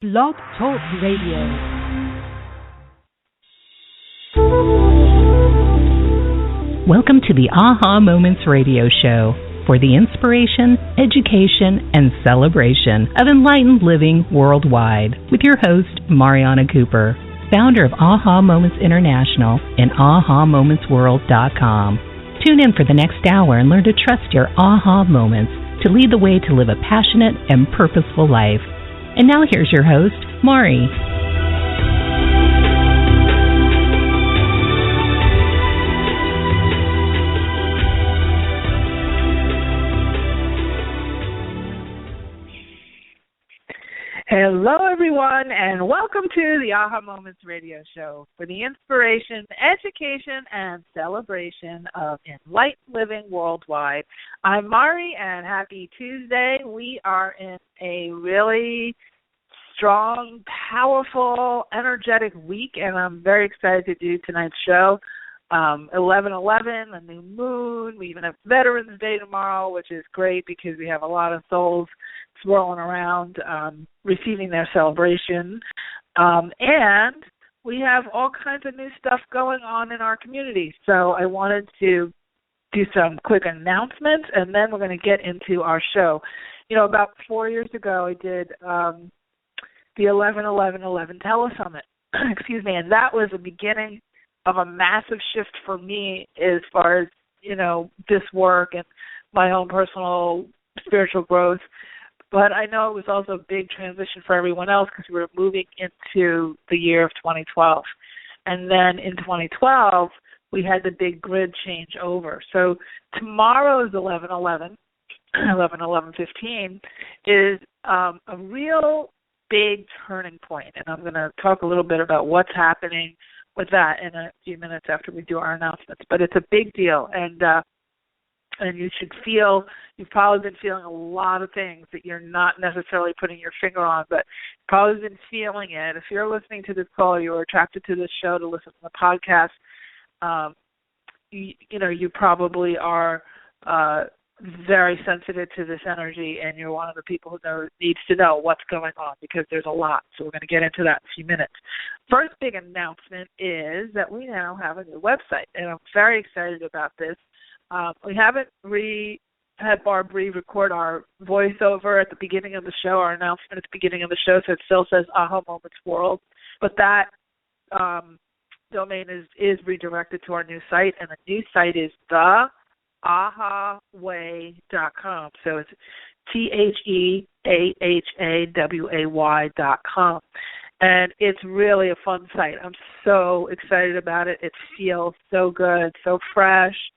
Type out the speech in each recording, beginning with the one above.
Blog Talk Radio. Welcome to the Aha Moments Radio Show for the inspiration, education, and celebration of enlightened living worldwide with your host, Mariana Cooper, founder of Aha Moments International and AhaMomentsWorld.com. Tune in for the next hour and learn to trust your aha moments to lead the way to live a passionate and purposeful life. And now here's your host, Mari. Hello, everyone, and welcome to the Aha Moments Radio Show for the inspiration, education, and celebration of enlightened living worldwide. I'm Mari, and happy Tuesday. We are in a really strong, powerful, energetic week, and I'm very excited to do tonight's show. 11/11, a new moon. We even have Veterans Day tomorrow, which is great because we have a lot of souls swirling around, receiving their celebration. And we have all kinds of new stuff going on in our community. So I wanted to do some quick announcements, and then we're going to get into our show. You know, about 4 years ago, I did the 11/11/11 Telesummit, excuse me, and that was the beginning of a massive shift for me as far as, you know, this work and my own personal spiritual growth. But I know it was also a big transition for everyone else because we were moving into the year of 2012. And then in 2012, we had the big grid change over. So tomorrow's 11/11, 11/11/15, is a real big turning point. And I'm going to talk a little bit about what's happening with that in a few minutes after we do our announcements. But it's a big deal. And you should feel, you've probably been feeling a lot of things that you're not necessarily putting your finger on, but you've probably been feeling it. If you're listening to this call, you're attracted to this show to listen to the podcast, you probably are very sensitive to this energy, and you're one of the people who needs to know what's going on because there's a lot. So we're going to get into that in a few minutes. First big announcement is that we now have a new website, and I'm very excited about this. We haven't had Barb record our voiceover at the beginning of the show, our announcement at the beginning of the show, so it still says Aha Moments World. But that domain is redirected to our new site, and the new site is theahaway.com. So it's TheAHAWay.com. And it's really a fun site. I'm so excited about it. It feels so good, so fresh,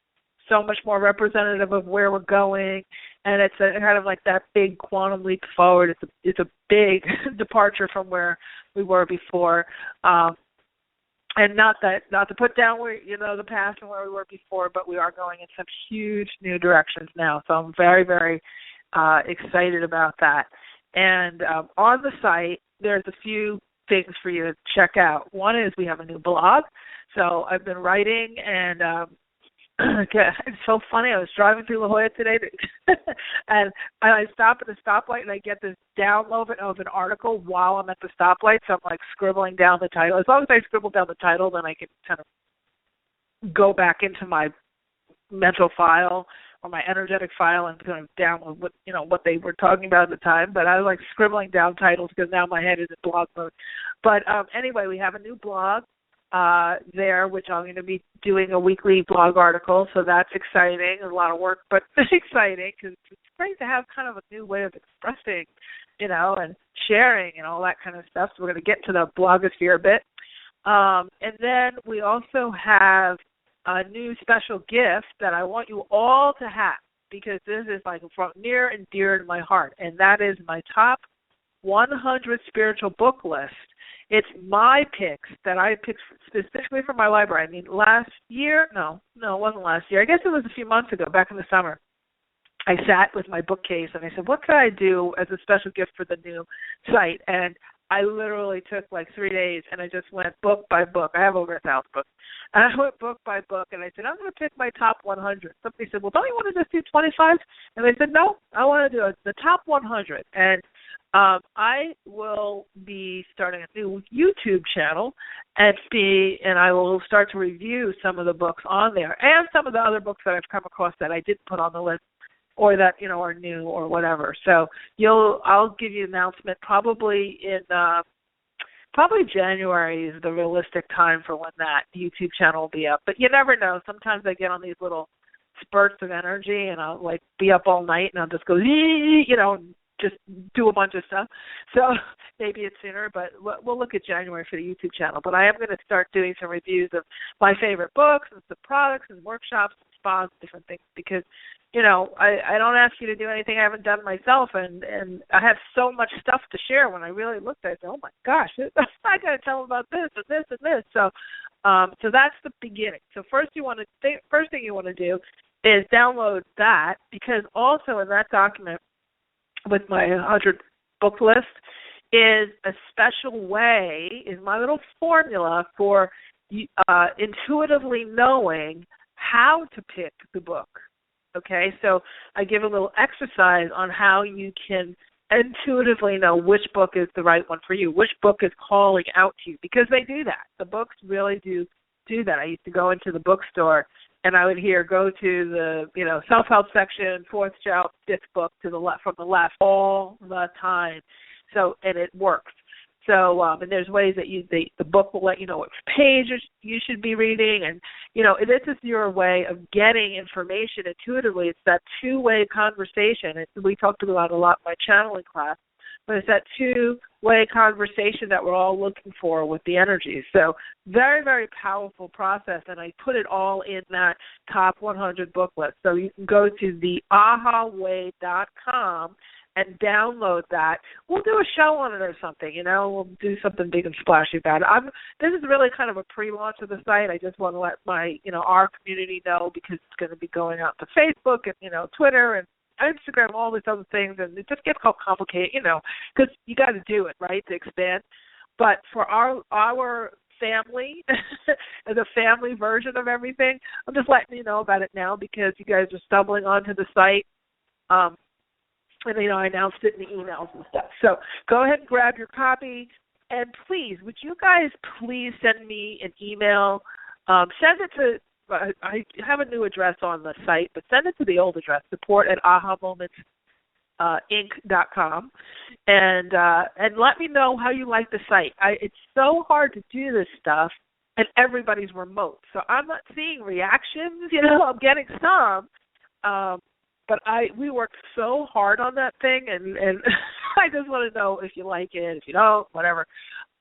so much more representative of where we're going, and it's kind of like that big quantum leap forward. It's a big departure from where we were before, and not to put down where the past and where we were before, but we are going in some huge new directions now. So I'm very, very excited about that. And on the site, there's a few things for you to check out. One is we have a new blog. So I've been writing, and it's so funny. I was driving through La Jolla today, and I stop at the stoplight, and I get this download of an article while I'm at the stoplight. So I'm like scribbling down the title. As long as I scribble down the title, then I can kind of go back into my mental file or my energetic file and kind of download what they were talking about at the time. But I was like scribbling down titles because now my head is in blog mode. But anyway, we have a new blog there, which I'm going to be doing a weekly blog article, so that's exciting. A lot of work, but exciting because it's great to have kind of a new way of expressing, and sharing and all that kind of stuff. So we're going to get to the blogosphere a bit. And then we also have a new special gift that I want you all to have because this is like near and dear to my heart, and that is my top 100 spiritual book list. It's my picks that I picked specifically for my library. I mean, last year, no, it wasn't last year. I guess it was a few months ago, back in the summer. I sat with my bookcase and I said, what could I do as a special gift for the new site? And I literally took like 3 days and I just went book by book. I have over 1,000 books. And I went book by book and I said, I'm going to pick my top 100. Somebody said, well, don't you want to just do 25? And I said, no, I want to do the top 100. And I will be starting a new YouTube channel, and I will start to review some of the books on there and some of the other books that I've come across that I didn't put on the list or that are new or whatever. So I'll give you an announcement probably in probably January is the realistic time for when that YouTube channel will be up. But you never know. Sometimes I get on these little spurts of energy, and I'll be up all night, and I'll just go, just do a bunch of stuff. So maybe it's sooner, but we'll look at January for the YouTube channel. But I am going to start doing some reviews of my favorite books and some products and workshops and spas and different things because, I don't ask you to do anything I haven't done myself, and I have so much stuff to share. When I really looked at it, I said, oh, my gosh, I got to tell them about this and this and this. So that's the beginning. So first thing you want to do is download that, because also in that document with my 100 book list is a special way, is my little formula for intuitively knowing how to pick the book. Okay, so I give a little exercise on how you can intuitively know which book is the right one for you, which book is calling out to you, because they do that. The books really do that. I used to go into the bookstore and I would go to the self-help section, fourth shelf, this book to the left, from the left all the time. So, and it works. So, and there's ways that the book will let you know which page you should be reading, and this is your way of getting information intuitively. It's that two-way conversation. We talked about it a lot in my channeling class, but it's that two-way conversation that we're all looking for with the energies. So, very, very powerful process, and I put it all in that top 100 book list. So you can go to theahaway.com and download that. We'll do a show on it or something, We'll do something big and splashy about it. This is really kind of a pre-launch of the site. I just want to let my, our community know, because it's going to be going out to Facebook and, Twitter and Instagram, all these other things, and it just gets complicated, because you got to do it, right, to expand. But for our family, the family version of everything, I'm just letting you know about it now because you guys are stumbling onto the site. And, I announced it in the emails and stuff. So go ahead and grab your copy. And please, would you guys please send me an email? Send it to, I have a new address on the site, but send it to the old address, support@ahamomentsinc.com. And let me know how you like the site. It's so hard to do this stuff, and everybody's remote. So I'm not seeing reactions. I'm getting some. But we worked so hard on that thing, and I just want to know if you like it, if you don't, whatever.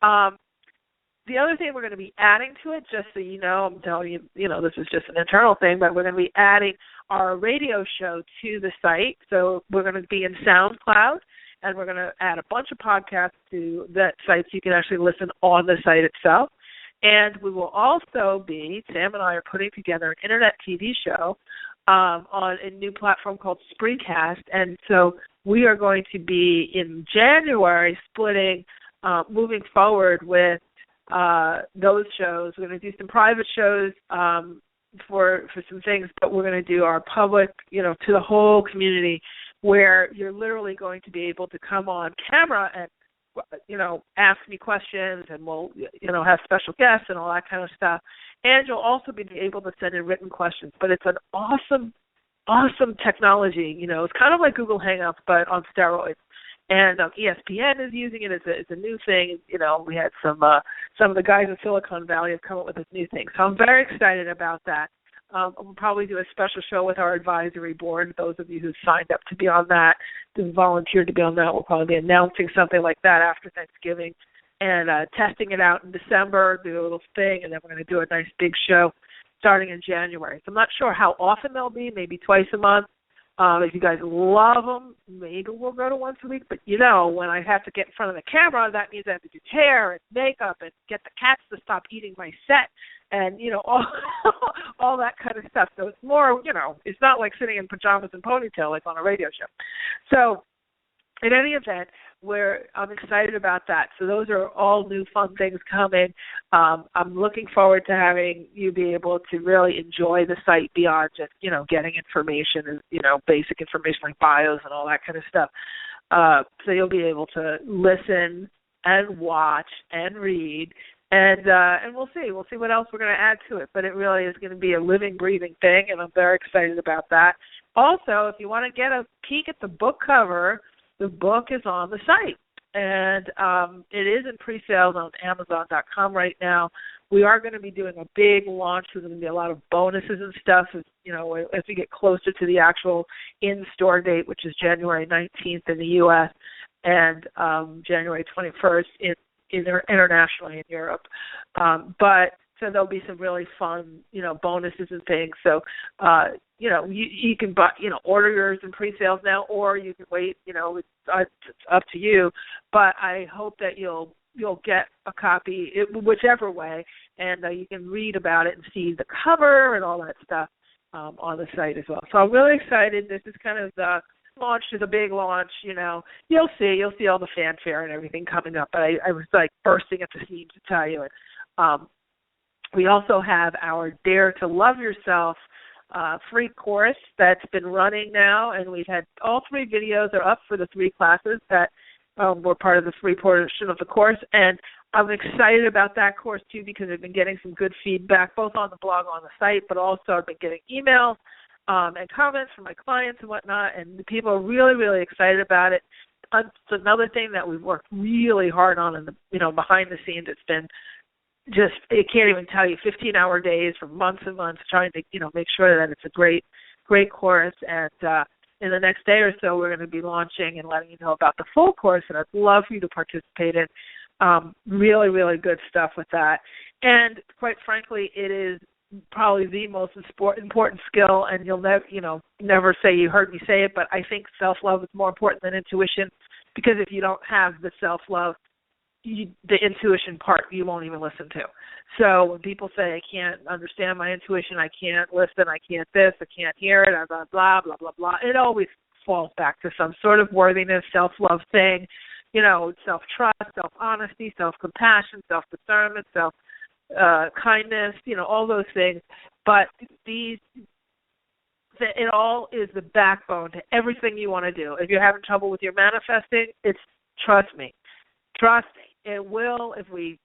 The other thing we're going to be adding to it, just so you know, I'm telling you, this is just an internal thing, but we're going to be adding our radio show to the site. So we're going to be in SoundCloud, and we're going to add a bunch of podcasts to that site so you can actually listen on the site itself. And we will also Sam and I are putting together an internet TV show on a new platform called Spreecast, and so we are going to be in January splitting, moving forward with those shows. We're going to do some private shows for some things, but we're going to do our public, to the whole community, where you're literally going to be able to come on camera and ask me questions, and we'll, have special guests and all that kind of stuff. And you'll also be able to send in written questions. But it's an awesome technology. It's kind of like Google Hangouts, but on steroids. And ESPN is using it. It's a new thing. We had some of the guys in Silicon Valley have come up with this new thing. So I'm very excited about that. We'll probably do a special show with our advisory board. Those of you who signed up to be on that, who volunteered to be on that, we'll probably be announcing something like that after Thanksgiving and testing it out in December, do a little thing, and then we're going to do a nice big show starting in January. So I'm not sure how often they'll be, maybe twice a month. If you guys love them, maybe we'll go to once a week. But, when I have to get in front of the camera, that means I have to do hair and makeup and get the cats to stop eating my set and, all that kind of stuff. So it's more, it's not like sitting in pajamas and ponytail like on a radio show. So in any event, I'm excited about that. So those are all new fun things coming. I'm looking forward to having you be able to really enjoy the site beyond just, getting information and, basic information like bios and all that kind of stuff. So you'll be able to listen and watch and read, and we'll see. We'll see what else we're going to add to it. But it really is going to be a living, breathing thing, and I'm very excited about that. Also, if you want to get a peek at the book cover, the book is on the site, and it is in pre-sales on Amazon.com right now. We are going to be doing a big launch. There's going to be a lot of bonuses and stuff, as we get closer to the actual in-store date, which is January 19th in the U.S. and January 21st internationally in Europe. So there'll be some really fun, bonuses and things. So, you can buy, order yours in pre-sales now, or you can wait. It's up to you. But I hope that you'll get a copy, whichever way, and you can read about it and see the cover and all that stuff on the site as well. So I'm really excited. This is kind of the launch, is a big launch. You'll see all the fanfare and everything coming up. But I was like bursting at the seams to tell you it. We also have our Dare to Love Yourself free course that's been running now, and we've had all 3 videos are up for the 3 classes that were part of the free portion of the course. And I'm excited about that course, too, because I've been getting some good feedback, both on the blog, on the site, but also I've been getting emails and comments from my clients and whatnot, and the people are really, really excited about it. It's another thing that we've worked really hard on in the, behind the scenes. It's been just, I can't even tell you, 15-hour days for months and months trying to, make sure that it's a great, great course. And in the next day or so, we're going to be launching and letting you know about the full course, and I'd love for you to participate in. Really, really good stuff with that. And quite frankly, it is probably the most important skill, and you'll never say you heard me say it, but I think self-love is more important than intuition, because if you don't have the self-love, the intuition part you won't even listen to. So when people say, I can't understand my intuition, I can't listen, I can't this, I can't hear it, blah, blah, blah, blah, blah, it always falls back to some sort of worthiness, self-love thing, self-trust, self-honesty, self-compassion, self-discernment, kindness, all those things. But it all is the backbone to everything you want to do. If you're having trouble with your manifesting, trust me, it will. If we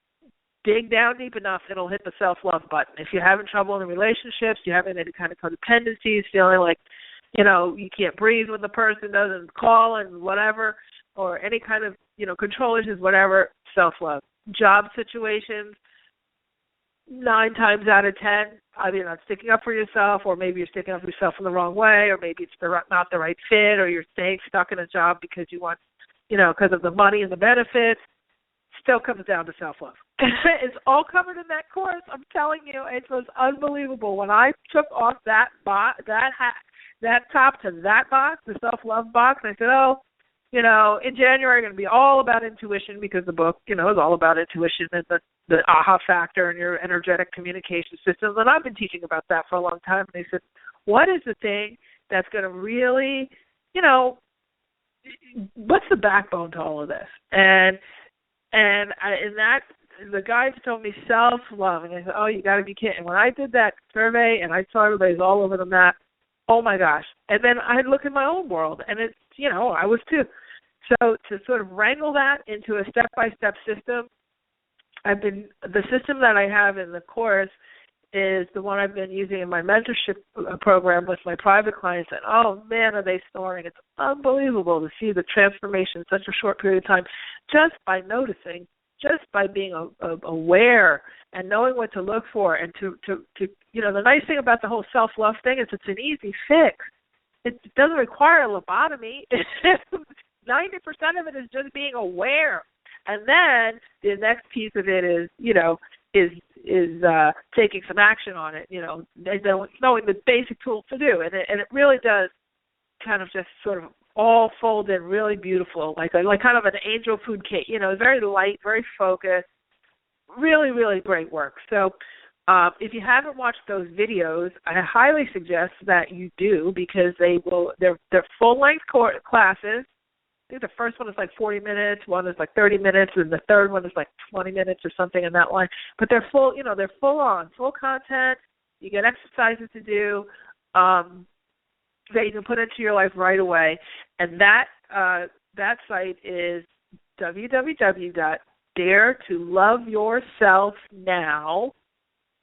dig down deep enough, it'll hit the self-love button. If you're having trouble in the relationships, you're having any kind of codependencies, feeling like, you can't breathe when the person doesn't call and whatever, or any kind of, control issues, whatever, self-love. Job situations, 9 times out of 10, either you're not sticking up for yourself, or maybe you're sticking up for yourself in the wrong way, or maybe it's not the right fit, or you're staying stuck in a job because you want, because of the money and the benefits. Still comes down to self-love. It's all covered in that course. I'm telling you, it was unbelievable. When I took off that top to that box, the self-love box, I said, in January, going to be all about intuition, because the book, is all about intuition and the aha factor and your energetic communication systems. And I've been teaching about that for a long time. And they said, what is the thing that's going to really, what's the backbone to all of this? And the guys told me self-love. And I said, you got to be kidding. When I did that survey and I saw everybody's all over the map, oh, my gosh. And then I'd look in my own world, and it's, I was too. So to sort of wrangle that into a step-by-step system, the system that I have in the course is the one I've been using in my mentorship program with my private clients. And, oh, man, are they soaring. It's unbelievable to see the transformation in such a short period of time, just by noticing, just by being aware and knowing what to look for. And to the nice thing about the whole self-love thing is it's an easy fix. It doesn't require a lobotomy. 90% of it is just being aware. And then the next piece of it is, is taking some action on it, knowing the basic tools to do. And it really does kind of just sort of all fold in really beautiful, like kind of an angel food cake, very light, very focused, really, really great work. So if you haven't watched those videos, I highly suggest that you do, because they're full-length classes. I think the first one is like 40 minutes, one is like 30 minutes, and the third one is like 20 minutes or something in that line. But they're full, they're full on, full content. You get exercises to do that you can put into your life right away. And that that site is www.daretoloveyourselfnow,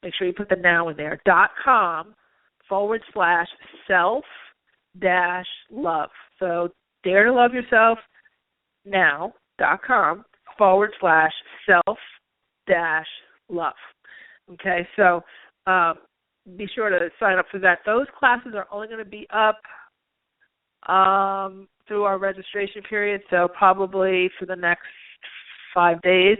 make sure you put the now in there, .com/self-love. So daretoloveyourselfnow.com/self-love. Okay, so be sure to sign up for that. Those classes are only going to be up through our registration period, so probably for the next 5 days.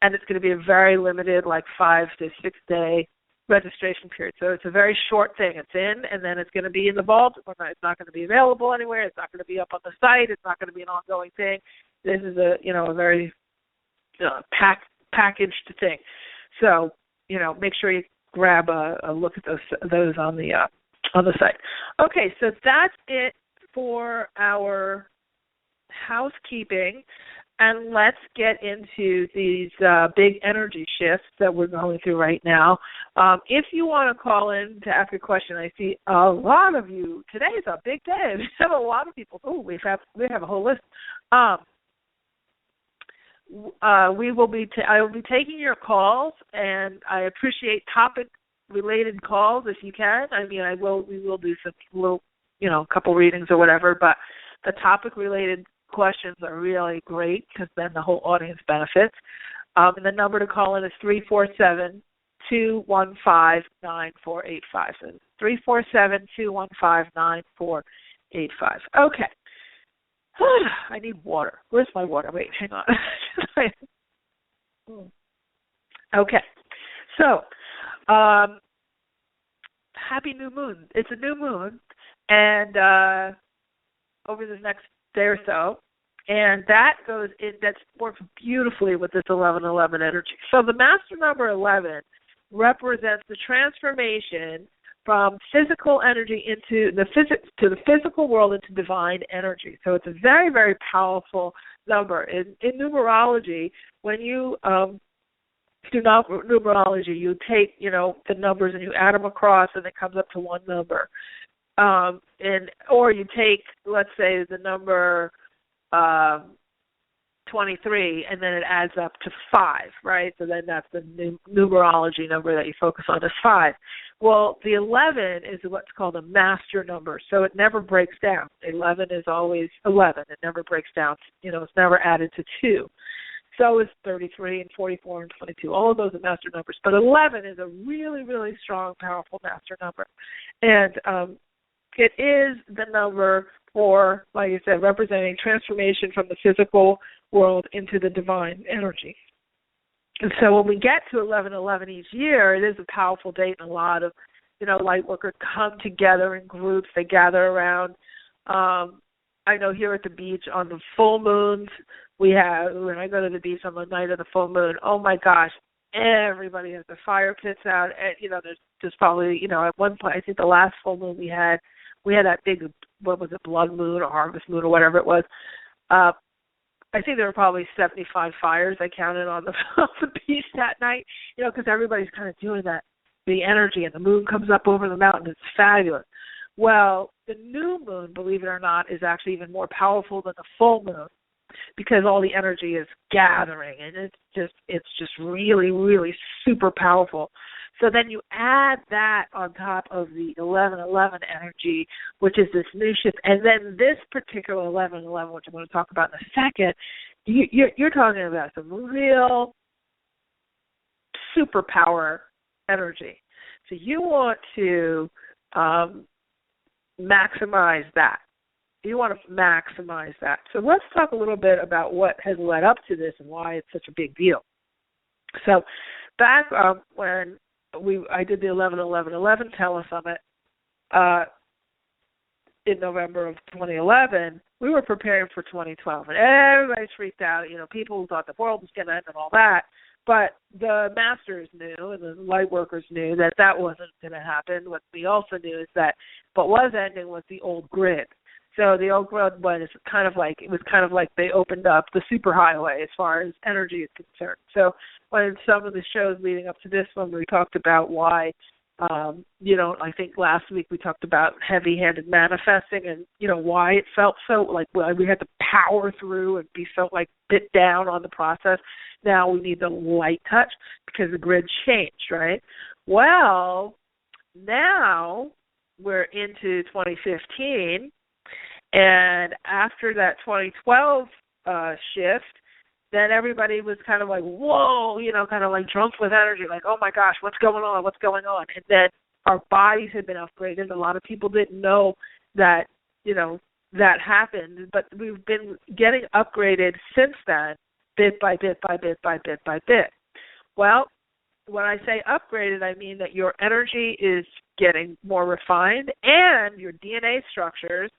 And it's going to be a very limited, like 5 to 6 day registration period. So it's a very short thing. It's in, and then it's going to be in the vault. It's not going to be available anywhere. It's not going to be up on the site. It's not going to be an ongoing thing. This is a very packaged thing. So make sure you grab a look at those on the site. Okay, so that's it for our housekeeping, and let's get into these big energy shifts that we're going through right now. If you want to call in to ask a question, I see a lot of you. Today is a big day. We have a lot of people. Oh, we have a whole list. I will be taking your calls, and I appreciate topic-related calls if you can. I mean, we will do some little, couple readings or whatever, but the topic-related questions are really great because then the whole audience benefits. And the number to call in is 347-215-9485. So 347-215-9485. Okay. I need water. Where's my water? Wait, hang on. Okay. So, happy new moon. It's a new moon, and over the next day or so, and that works beautifully with this 1111 energy. So the master number 11 represents the transformation from physical energy into the physical world into divine energy. So it's a very, very powerful number. In numerology, when you do numerology, you take the numbers and you add them across, and it comes up to one number. Or you take, let's say, the number 23, and then it adds up to 5, right? So then that's the numerology number that you focus on is 5. Well, the 11 is what's called a master number, so it never breaks down. 11 is always 11. It never breaks down. It's never added to 2. So is 33 and 44 and 22. All of those are master numbers. But 11 is a really, really strong, powerful master number. And it is the number for, like I said, representing transformation from the physical world into the divine energy. And so when we get to 11/11 each year, it is a powerful date, and a lot of, light workers come together in groups. They gather around. I know here at the beach on the full moons, when I go to the beach on the night of the full moon, oh my gosh, everybody has their fire pits out. And, there's probably, at one point, I think the last full moon we had that big, what was it, blood moon or harvest moon or whatever it was. I think there were probably 75 fires I counted on the beach that night, because everybody's kind of doing that, the energy, and the moon comes up over the mountain. It's fabulous. Well, the new moon, believe it or not, is actually even more powerful than the full moon because all the energy is gathering, and it's just really, really super powerful. So then you add that on top of the 11/11 energy, which is this new shift, and then this particular 11/11, which I'm going to talk about in a second, you're talking about some real superpower energy. So you want to maximize that. You want to maximize that. So let's talk a little bit about what has led up to this and why it's such a big deal. So back when I did the 11/11/11 telesummit in November of 2011, we were preparing for 2012, and everybody's freaked out. People thought the world was going to end and all that, but the masters knew and the light workers knew that wasn't going to happen. What we also knew is that what was ending was the old grid. So the old grid was kind of like they opened up the superhighway as far as energy is concerned. So when some of the shows leading up to this one, we talked about why I think last week we talked about heavy-handed manifesting and, why it felt so like we had to power through and be so like bit down on the process. Now we need the light touch because the grid changed, right? Well, now we're into 2015, and after that 2012 shift, then everybody was kind of like, whoa, kind of like drunk with energy, like, oh my gosh, what's going on? And then our bodies had been upgraded. A lot of people didn't know that, that happened, but we've been getting upgraded since then, bit by bit by bit by bit by bit. Well, when I say upgraded, I mean that your energy is getting more refined and your DNA structures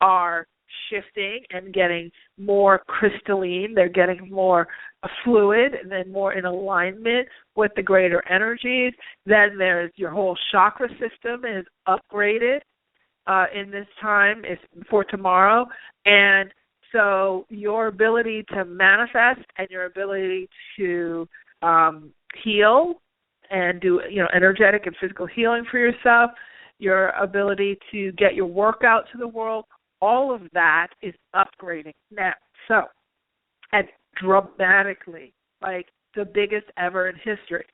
are shifting and getting more crystalline. They're getting more fluid and then more in alignment with the greater energies. Then there's your whole chakra system is upgraded in this time is for tomorrow. And so your ability to manifest and your ability to heal and do energetic and physical healing for yourself, your ability to get your work out to the world, all of that is upgrading now. So, and dramatically, like the biggest ever in history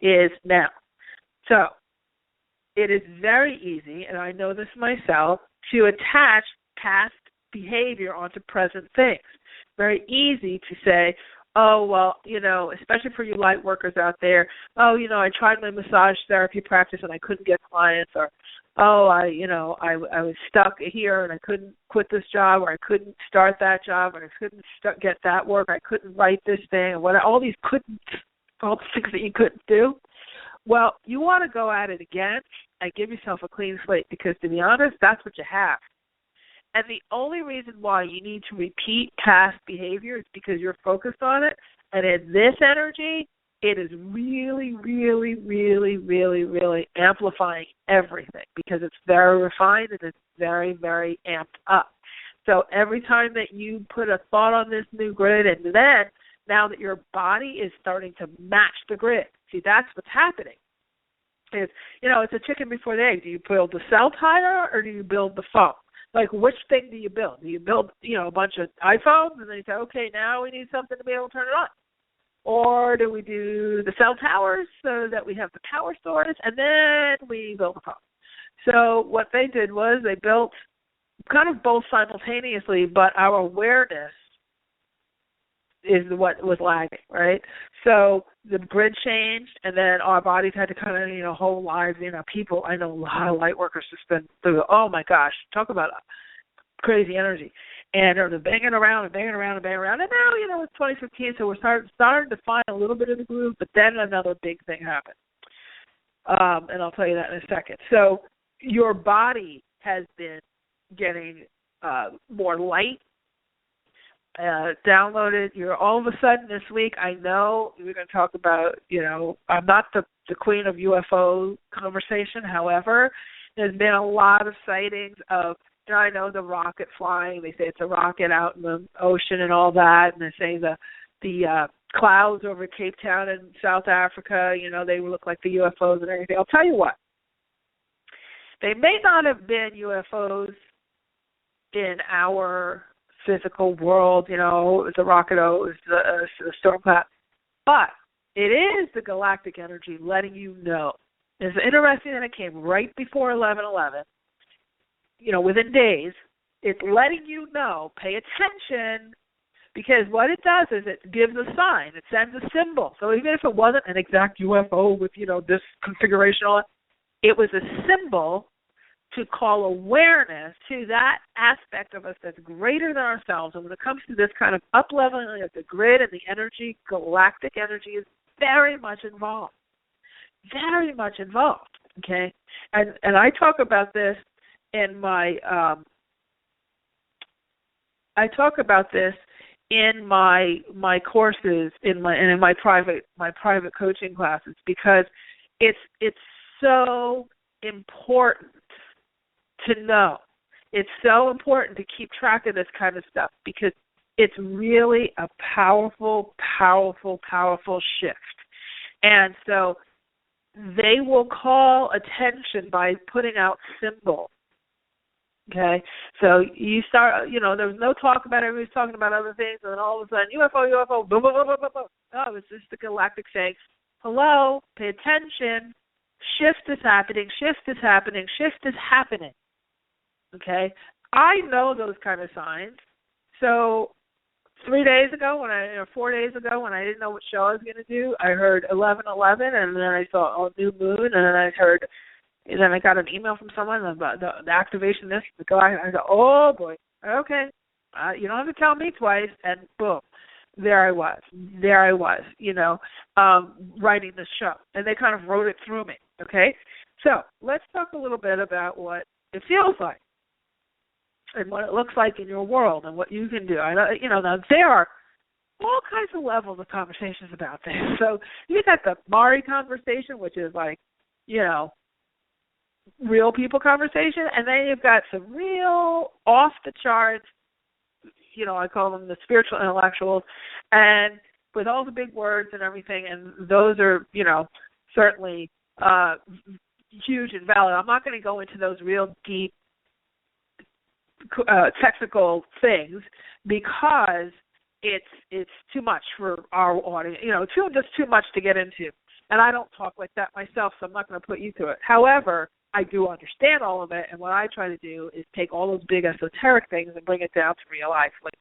is now. So, it is very easy, and I know this myself, to attach past behavior onto present things. Very easy to say, oh, well, especially for you light workers out there, oh, I tried my massage therapy practice and I couldn't get clients, or, oh, I was stuck here and I couldn't quit this job, or I couldn't start that job, or I couldn't get that work, I couldn't write this thing, or all these couldn't, all the things that you couldn't do. Well, you want to go at it again and give yourself a clean slate, because to be honest, that's what you have. And the only reason why you need to repeat past behavior is because you're focused on it. And in this energy, it is really, really, really, really, really amplifying everything, because it's very refined and it's very, very amped up. So every time that you put a thought on this new grid, and then now that your body is starting to match the grid, see, that's what's happening. It's a chicken before the egg. Do you build the cell tower or do you build the phone? Like, which thing do you build? Do you build, a bunch of iPhones and then you say, okay, now we need something to be able to turn it on? Or do we do the cell towers so that we have the power source and then we build a phone? So what they did was they built kind of both simultaneously, but our awareness is what was lagging, right? So the grid changed, and then our bodies had to kind of, whole lives, people, I know a lot of light workers just been through, oh my gosh, talk about crazy energy. And they're banging around and banging around and banging around. And now, it's 2015, so we're starting to find a little bit of the groove, but then another big thing happened. And I'll tell you that in a second. So your body has been getting more light, downloaded. You're all of a sudden this week, I know we're going to talk about, I'm not the queen of UFO conversation. However, there's been a lot of sightings of, I know the rocket flying. They say it's a rocket out in the ocean and all that, and they say the clouds over Cape Town in South Africa, they look like the UFOs and everything. I'll tell you what, they may not have been UFOs in our physical world, it was a rocket, it was the storm cloud, but it is the galactic energy letting you know. It's interesting that it came right before 11/11. Within days, it's letting you know, pay attention, because what it does is it gives a sign. It sends a symbol. So even if it wasn't an exact UFO with, this configuration, it was a symbol to call awareness to that aspect of us that's greater than ourselves. And when it comes to this kind of up-leveling of the grid and the energy, galactic energy is very much involved. Very much involved, okay? And I talk about this in my my courses, in my private coaching classes, because it's so important to know. It's so important to keep track of this kind of stuff, because it's really a powerful, powerful, powerful shift. And so they will call attention by putting out symbols. Okay, so you start, there was no talk about it. Everybody was talking about other things, and then all of a sudden, UFO, boom, boom, boom, boom, boom, boom. Oh, it's just the galactic saying, hello, pay attention, shift is happening, shift is happening, shift is happening. Okay, I know those kind of signs. So 4 days ago, when I didn't know what show I was going to do, I heard 11:11, and then I saw new moon, and then I got an email from someone about the activation. This, the guy. I go, oh boy, okay, you don't have to tell me twice, and boom, there I was, writing the show, and they kind of wrote it through me. Okay, so let's talk a little bit about what it feels like and what it looks like in your world and what you can do. I know, now there are all kinds of levels of conversations about this. So you got the Mari conversation, which is like, real people conversation, and then you've got some real off the charts, I call them the spiritual intellectuals, and with all the big words and everything, and those are, certainly huge and valid. I'm not going to go into those real deep technical things because it's too much for our audience. Just too much to get into. And I don't talk like that myself, so I'm not going to put you through it. However, I do understand all of it, and what I try to do is take all those big esoteric things and bring it down to real life. Like,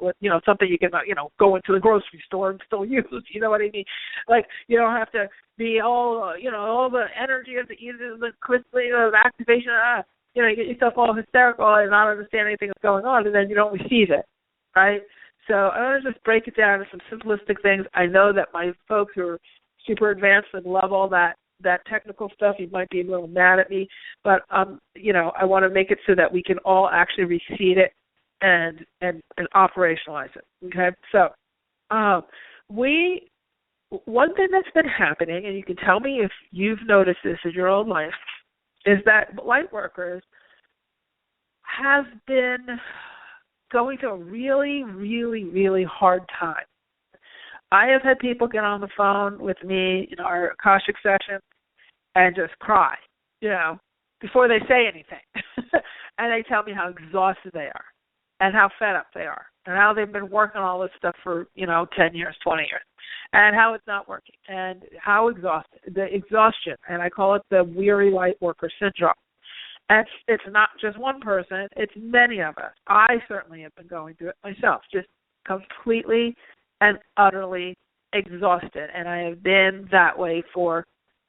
something you can, go into the grocery store and still use. You know what I mean? Like, you don't have to be all, all the energy of the crystal, the activation. You get yourself all hysterical and not understand anything that's going on, and then you don't receive it, right? So I want to just break it down to some simplistic things. I know that my folks who are super advanced and love all that technical stuff, you might be a little mad at me, but I want to make it so that we can all actually receive it and operationalize it. Okay, so one thing that's been happening, and you can tell me if you've noticed this in your own life, is that light workers have been going through a really, really, really hard time. I have had people get on the phone with me in our Akashic session and just cry, before they say anything. And they tell me how exhausted they are and how fed up they are and how they've been working all this stuff for, 10 years, 20 years, and how it's not working and how the exhaustion, and I call it the weary light worker syndrome. And it's not just one person, it's many of us. I certainly have been going through it myself, just completely and utterly exhausted, and I have been that way for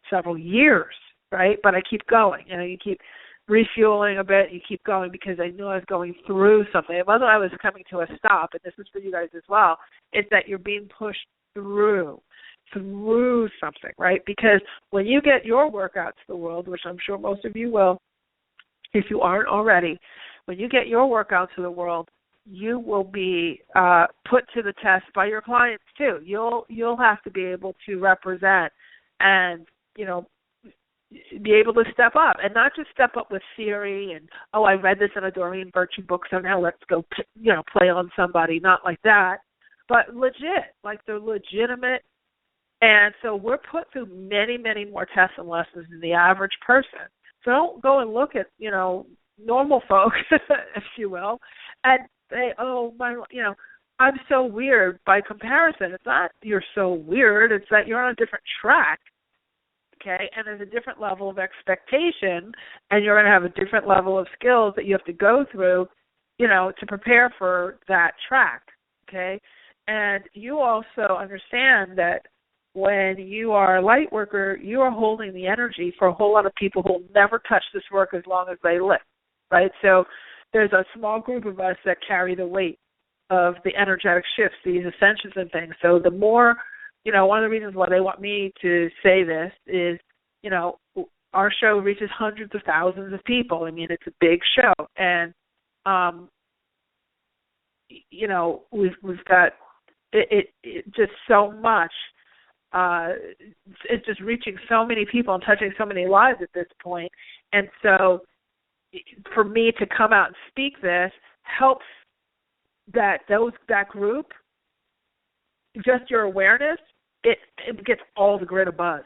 several years, right? But I keep going, you keep refueling a bit, you keep going because I knew I was going through something. It wasn't I was coming to a stop, and this is for you guys as well, it's that you're being pushed through something, right? Because when you get your work out to the world, which I'm sure most of you will, if you aren't already, when you get your work out to the world, you will be put to the test by your clients too. You'll have to be able to represent and be able to step up, and not just step up with theory and I read this in a Doreen Virtue book, so now let's go play on somebody. Not like that, but legit, like they're legitimate. And so we're put through many, many more tests and lessons than the average person. So don't go and look at normal folks, if you will, and say, I'm so weird by comparison. It's not you're so weird, it's that you're on a different track, okay, and there's a different level of expectation, and you're going to have a different level of skills that you have to go through, to prepare for that track, okay? And you also understand that when you are a light worker, you are holding the energy for a whole lot of people who will never touch this work as long as they live, right? So there's a small group of us that carry the weight of the energetic shifts, these ascensions and things. So the more, one of the reasons why they want me to say this is, our show reaches hundreds of thousands of people. I mean, it's a big show. And, we've got it just so much. It's just reaching so many people and touching so many lives at this point. And so for me to come out and speak this helps that group, just your awareness, it gets all the grid of buzz,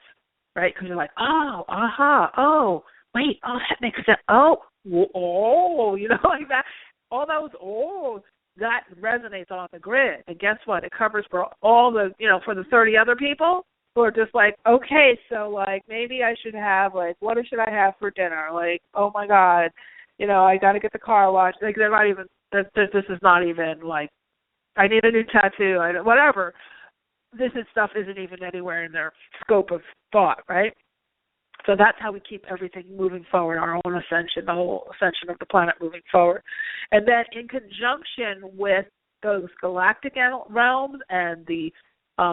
right? Because you're like, oh, aha, oh, wait, oh, that makes sense. Oh, like that. All those, that resonates on the grid. And guess what? It covers for all the, for the 30 other people who are just like, okay, so, like, maybe I should have, like, what should I have for dinner? Like, oh, my God, I got to get the car washed. Like, they're not even, this is not even, like, I need a new tattoo, whatever. This stuff isn't even anywhere in their scope of thought, right? So that's how we keep everything moving forward, our own ascension, the whole ascension of the planet moving forward. And then in conjunction with those galactic realms and the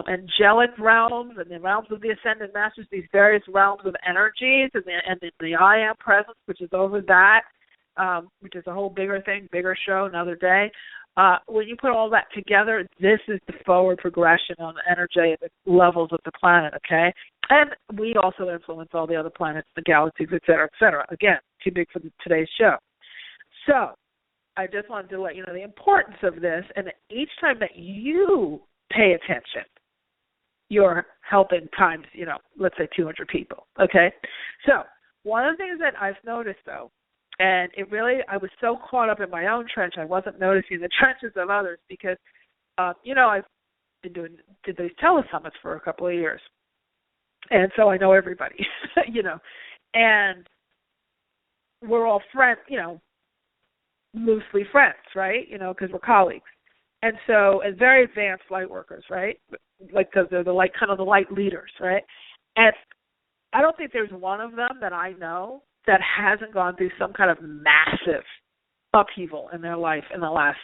angelic realms and the realms of the ascended masters, these various realms of energies, and the I am presence, which is over that, which is a whole bigger thing, bigger show, another day. When you put all that together, this is the forward progression on the energy levels of the planet, okay? And we also influence all the other planets, the galaxies, et cetera, et cetera. Again, too big for today's show. So I just wanted to let you know the importance of this, and each time that you pay attention, you're helping times, let's say 200 people, okay? So one of the things that I've noticed, though, and I was so caught up in my own trench, I wasn't noticing the trenches of others because, I've did these telesummits for a couple of years. And so I know everybody, and we're all friends, loosely friends, right? Because we're colleagues. And so, and very advanced light workers, right? Like, because they're the light leaders, right? And I don't think there's one of them that I know that hasn't gone through some kind of massive upheaval in their life in the last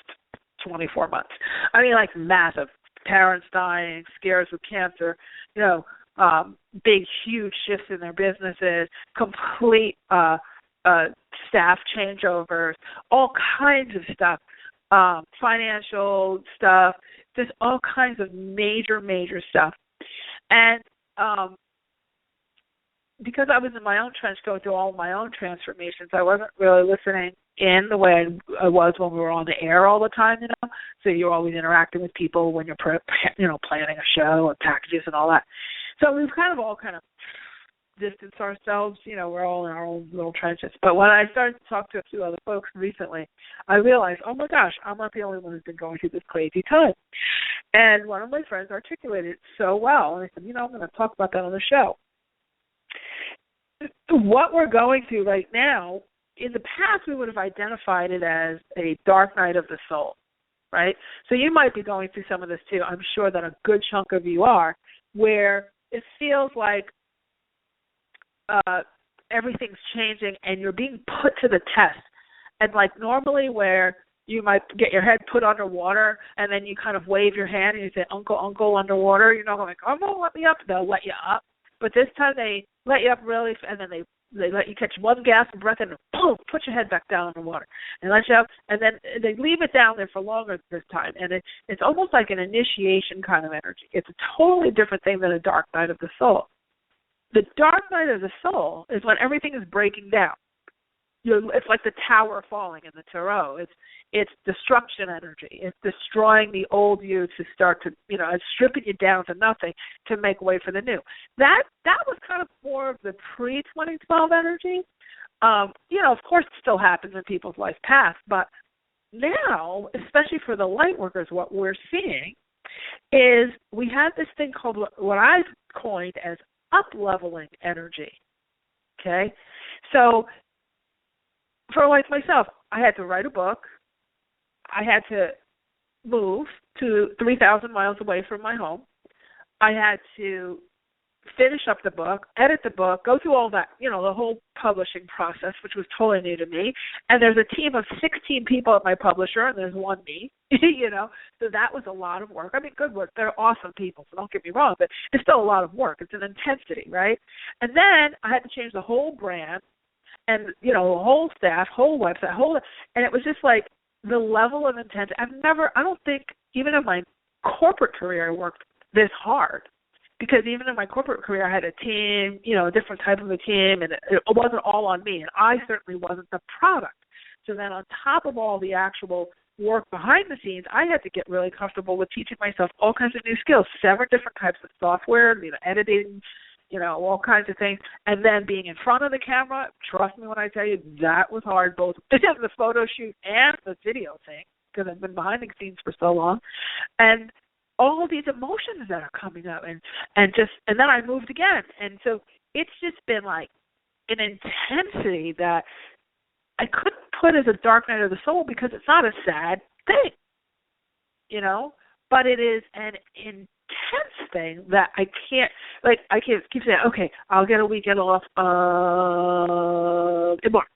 24 months. I mean, like massive. Parents dying, scares with cancer, big, huge shifts in their businesses, complete staff changeovers, all kinds of stuff, financial stuff, just all kinds of major stuff. And because I was in my own trench going through all my own transformations, I wasn't really listening in the way I was when we were on the air all the time, So you're always interacting with people when you're, planning a show and packages and all that. So we've kind of distanced ourselves, we're all in our own little trenches. But when I started to talk to a few other folks recently, I realized, oh my gosh, I'm not the only one who's been going through this crazy time. And one of my friends articulated it so well, and I said, I'm going to talk about that on the show. What we're going through right now, in the past we would have identified it as a dark night of the soul, right? So you might be going through some of this too. I'm sure that a good chunk of you are, where it feels like everything's changing and you're being put to the test. And like normally where you might get your head put underwater and then you kind of wave your hand and you say, uncle, underwater, like, oh, let me up. They'll let you up. But this time they let you up really, and then they let you catch one gasp of breath and boom, put your head back down in the water and let you up, and then they leave it down there for longer this time. And it's almost like an initiation kind of energy. It's a totally different thing than a dark night of the soul. The dark night of the soul is when everything is breaking down. It's like the tower falling in the tarot. It's destruction energy. It's destroying the old you to start to, it's stripping you down to nothing to make way for the new. That was kind of more of the pre-2012 energy. Of course it still happens in people's life past, but now, especially for the light workers, what we're seeing is we have this thing called what I've coined as up-leveling energy, okay? So for like myself, I had to write a book. I had to move to 3,000 miles away from my home. I had to finish up the book, edit the book, go through all that, the whole publishing process, which was totally new to me. And there's a team of 16 people at my publisher, and there's one me, So that was a lot of work. I mean, good work. They're awesome people, so don't get me wrong, but it's still a lot of work. It's an intensity, right? And then I had to change the whole brand and, the whole staff, whole website, and it was just like the level of intensity. I don't think, even in my corporate career, I worked this hard. Because even in my corporate career, I had a team, a different type of a team, and it wasn't all on me, and I certainly wasn't the product. So then on top of all the actual work behind the scenes, I had to get really comfortable with teaching myself all kinds of new skills, 7 different types of software, editing, all kinds of things. And then being in front of the camera, trust me when I tell you, that was hard, both the photo shoot and the video thing, because I've been behind the scenes for so long. And all of these emotions that are coming up, and then I moved again. And so it's just been like an intensity that I couldn't put as a dark night of the soul, because it's not a sad thing, but it is an intense thing that I can't keep saying, okay, I'll get a weekend off in March,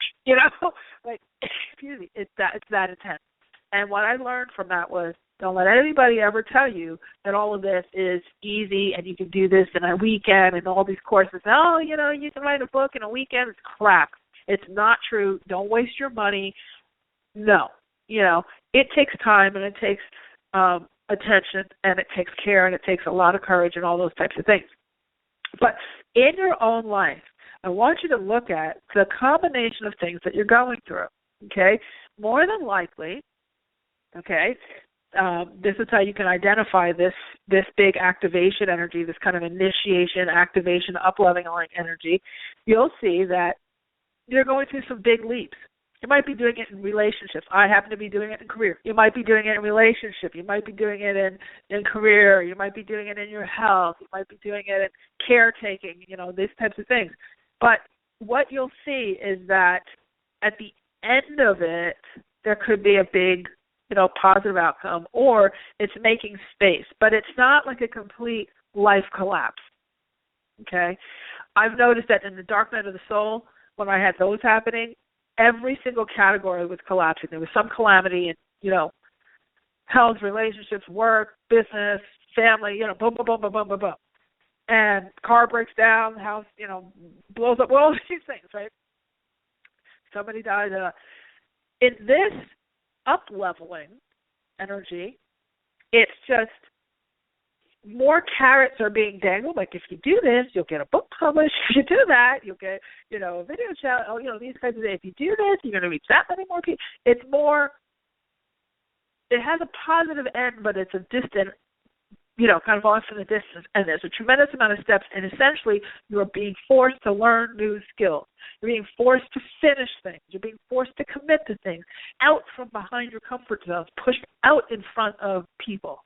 excuse me, it's that intense. And what I learned from that was, don't let anybody ever tell you that all of this is easy and you can do this in a weekend and all these courses. Oh, you can write a book in a weekend. It's crap. It's not true. Don't waste your money. No. It takes time, and it takes attention, and it takes care, and it takes a lot of courage and all those types of things. But in your own life, I want you to look at the combination of things that you're going through, okay? More than likely, okay, this is how you can identify this big activation energy, this kind of initiation, activation, up-leveling energy. You'll see that you're going through some big leaps. You might be doing it in relationships. I happen to be doing it in career. You might be doing it in relationship. You might be doing it in career. You might be doing it in your health. You might be doing it in caretaking, these types of things. But what you'll see is that at the end of it, there could be a big, positive outcome, or it's making space. But it's not like a complete life collapse, okay? I've noticed that in the dark night of the soul, when I had those happening, every single category was collapsing. There was some calamity in, health, relationships, work, business, family, boom, boom, boom, boom, boom, boom, boom. And car breaks down, house, blows up, all these things, right? Somebody died. In this up-leveling energy, it's just more carrots are being dangled. Like, if you do this, you'll get a book published. If you do that, you'll get, a video channel, these kinds of things. If you do this, you're going to reach that many more people. It's more, it has a positive end, but it's a distant, kind of off in the distance. And there's a tremendous amount of steps. And essentially, you're being forced to learn new skills. You're being forced to finish things. You're being forced to commit to things out from behind your comfort zones, pushed out in front of people.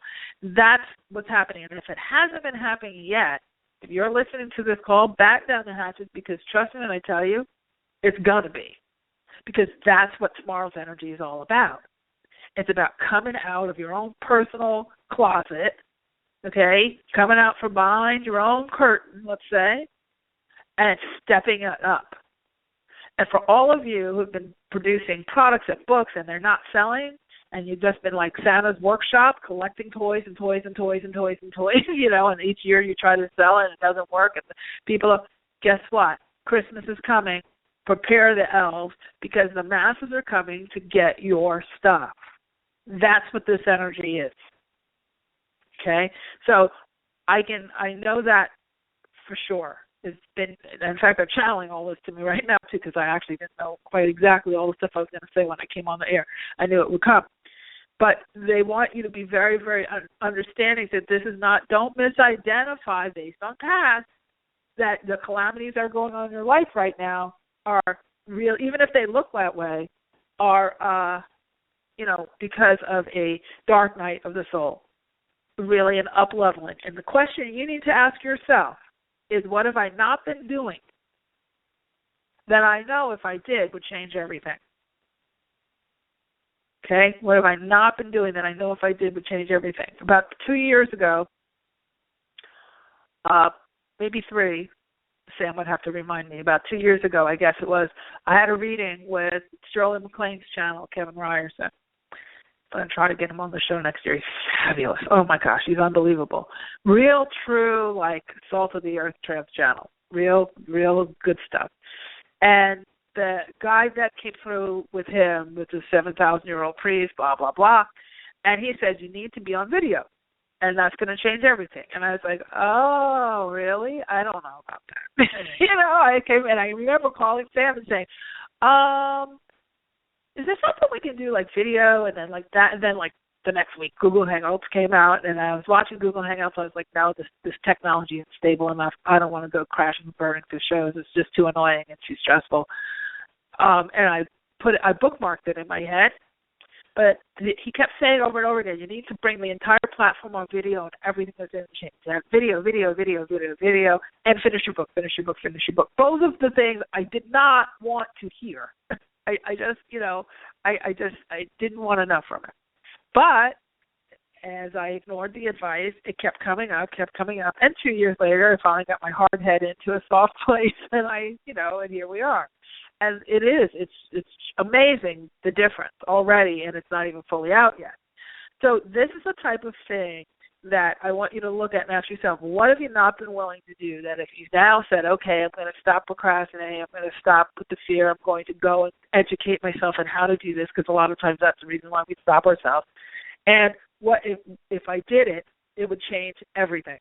That's what's happening. And if it hasn't been happening yet, if you're listening to this call, back down the hatches, because trust me when I tell you, it's going to be. Because that's what tomorrow's energy is all about. It's about coming out of your own personal closet, okay, coming out from behind your own curtain, let's say, and stepping it up. And for all of you who've been producing products and books and they're not selling, and you've just been like Santa's workshop, collecting toys and toys and toys and toys and toys, and each year you try to sell it and it doesn't work, and people are, guess what? Christmas is coming. Prepare the elves, because the masses are coming to get your stuff. That's what this energy is. Okay? So I know that for sure. It's been, in fact, they're channeling all this to me right now, too, because I actually didn't know quite exactly all the stuff I was going to say when I came on the air. I knew it would come. But they want you to be very, very understanding that this is not, don't misidentify based on past, that the calamities that are going on in your life right now are real, even if they look that way, are, because of a dark night of the soul, really an up-leveling. And the question you need to ask yourself is, what have I not been doing that I know if I did would change everything? Okay? What have I not been doing that I know if I did would change everything? About 2 years ago, maybe 3, Sam would have to remind me, about 2 years ago, I guess it was, I had a reading with Sterling McLean's channel, Kevin Ryerson. I'm going to try to get him on the show next year. He's fabulous. Oh, my gosh, he's unbelievable. Real, true, like, salt of the earth trance channel. Real good stuff. And the guy that came through with him, with the 7,000-year-old priest, blah, blah, blah, and he said, you need to be on video, and that's going to change everything. And I was like, oh, really? I don't know about that. I came, and I remember calling Sam and saying, is there something we can do, like video, and then like that, and then like the next week, Google Hangouts came out, and I was watching Google Hangouts. I was like, no, this technology isn't stable enough. I don't want to go crashing and burning through shows. It's just too annoying and too stressful. And I bookmarked it in my head. But he kept saying over and over again, you need to bring the entire platform on video and everything that's in change. Video, and finish your book. Both of the things I did not want to hear. I didn't want enough from it. But as I ignored the advice, it kept coming up. And 2 years later, I finally got my hard head into a soft place, and and here we are. And it's amazing, the difference already, and it's not even fully out yet. So this is the type of thing that I want you to look at and ask yourself, what have you not been willing to do that if you now said, okay, I'm going to stop procrastinating, I'm going to stop with the fear, I'm going to go and educate myself on how to do this, because a lot of times that's the reason why we stop ourselves. And what if I did it, it would change everything.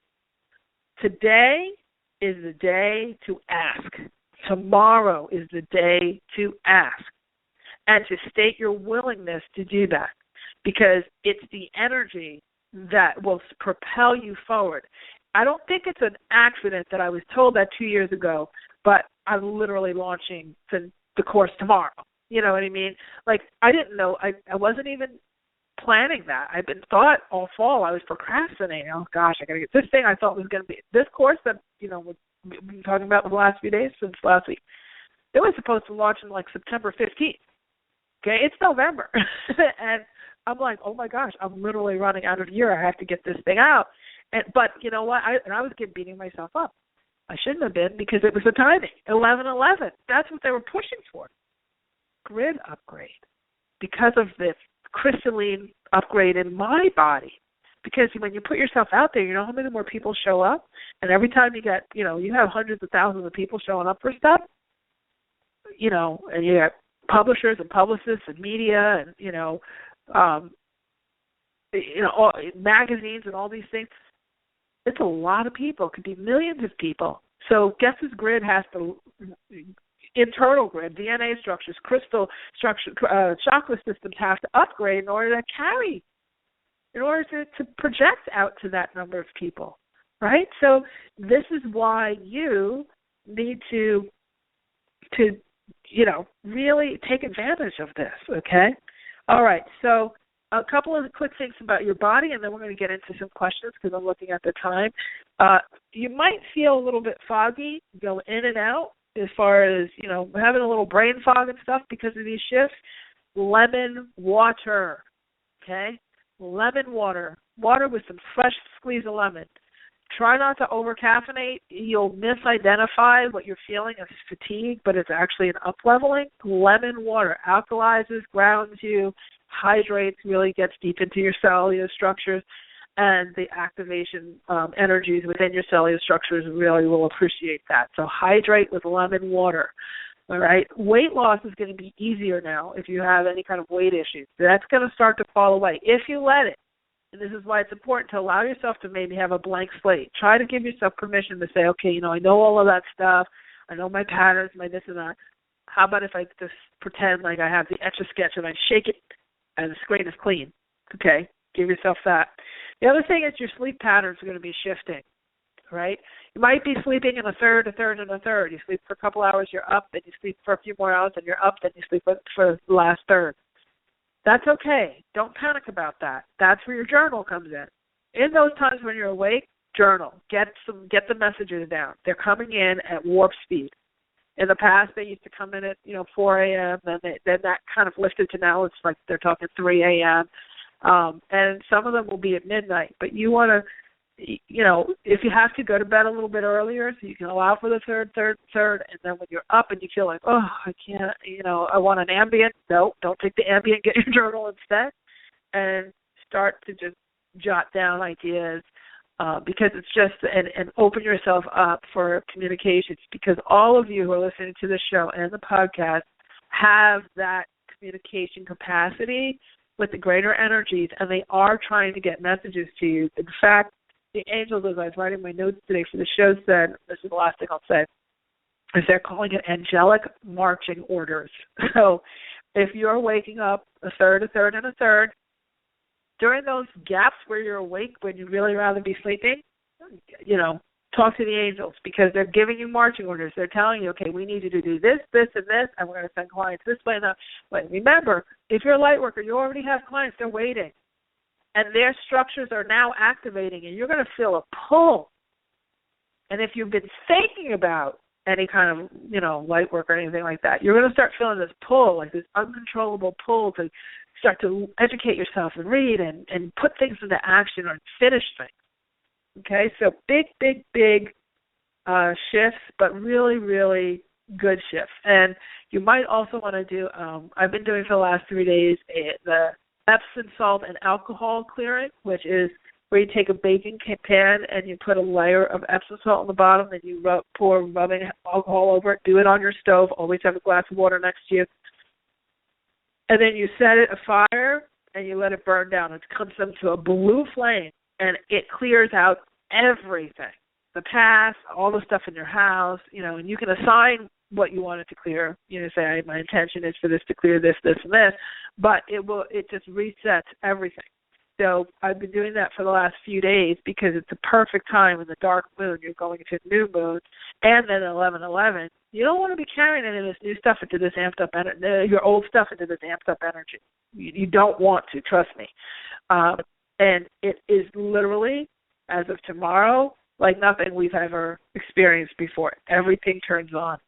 Today is the day to ask. Tomorrow is the day to ask and to state your willingness to do that, because it's the energy that will propel you forward. I don't think it's an accident that I was told that 2 years ago, but I'm literally launching the course tomorrow. You know what I mean? Like, I didn't know. I wasn't even planning that. I've been thought all fall I was procrastinating. Oh, gosh, I got to get this thing I thought was going to be this course that, we've been talking about the last few days since last week. It was supposed to launch in, September 15th. Okay, it's November. And I'm like, oh, my gosh, I'm literally running out of year. I have to get this thing out. But you know what? I was beating myself up. I shouldn't have been, because it was the timing, 11/11. That's what they were pushing for. Grid upgrade. Because of the crystalline upgrade in my body. Because when you put yourself out there, you know how many more people show up? And every time you get, you have hundreds of thousands of people showing up for stuff, and you have publishers and publicists and media and, all, magazines and all these things. It's a lot of people. It could be millions of people. So guess whose grid has to, internal grid, DNA structures, crystal structure, chakra systems have to upgrade in order to carry, in order to project out to that number of people, right? So this is why you need to really take advantage of this, okay? All right, so a couple of quick things about your body, and then we're going to get into some questions because I'm looking at the time. You might feel a little bit foggy, go in and out as far as, having a little brain fog and stuff because of these shifts. Lemon water, okay? Lemon water with some fresh squeeze of lemon. Try not to over-caffeinate. You'll misidentify what you're feeling as fatigue, but it's actually an up-leveling. Lemon water alkalizes, grounds you, hydrates, really gets deep into your cellular structures, and the activation energies within your cellular structures really will appreciate that. So hydrate with lemon water. All right. Weight loss is going to be easier now if you have any kind of weight issues. That's going to start to fall away if you let it. And this is why it's important to allow yourself to maybe have a blank slate. Try to give yourself permission to say, okay, I know all of that stuff. I know my patterns, my this and that. How about if I just pretend like I have the Etch-a-Sketch and I shake it and the screen is clean? Okay. Give yourself that. The other thing is your sleep patterns are going to be shifting. Right? You might be sleeping in a third, and a third. You sleep for a couple hours, you're up, then you sleep for a few more hours, and you're up, then you sleep for the last third. That's okay. Don't panic about that. That's where your journal comes in. In those times when you're awake, journal. Get the messages down. They're coming in at warp speed. In the past, they used to come in at 4 a.m. Then that kind of lifted to now it's like they're talking 3 a.m. And some of them will be at midnight. But you want to, if you have to, go to bed a little bit earlier so you can allow for the third, and then when you're up and you feel like, oh, I can't, I want an ambient. No, don't take the ambient. Get your journal instead, and start to just jot down ideas because it's just and open yourself up for communications, because all of you who are listening to this show and the podcast have that communication capacity with the greater energies, and they are trying to get messages to you. In fact, the angels, as I was writing my notes today for the show, said, this is the last thing I'll say, is they're calling it angelic marching orders. So if you're waking up a third, and a third, during those gaps where you're awake, when you'd really rather be sleeping, talk to the angels, because they're giving you marching orders. They're telling you, okay, we need you to do this, this, and this, and we're going to send clients this way and that. But remember, if you're a light worker, you already have clients. They're waiting. And their structures are now activating, and you're going to feel a pull. And if you've been thinking about any kind of, light work or anything like that, you're going to start feeling this pull, like this uncontrollable pull to start to educate yourself and read and put things into action or finish things. Okay, so big shifts, but really, really good shifts. And you might also want to do, I've been doing for the last 3 days, the Epsom salt and alcohol clearing, which is where you take a baking pan and you put a layer of Epsom salt on the bottom, and you pour rubbing alcohol over it. Do it on your stove. Always have a glass of water next to you. And then you set it afire and you let it burn down. It comes up to a blue flame, and it clears out everything, the past, all the stuff in your house, and you can assign what you want it to clear. Say, my intention is for this to clear this, this, and this, but it just resets everything. So I've been doing that for the last few days because it's the perfect time in the dark moon. You're going into new moon, and then 11/11. You don't want to be carrying any of this new stuff into this amped up energy, your old stuff into this amped up energy. You don't want to, trust me. And it is literally, as of tomorrow, like nothing we've ever experienced before. Everything turns on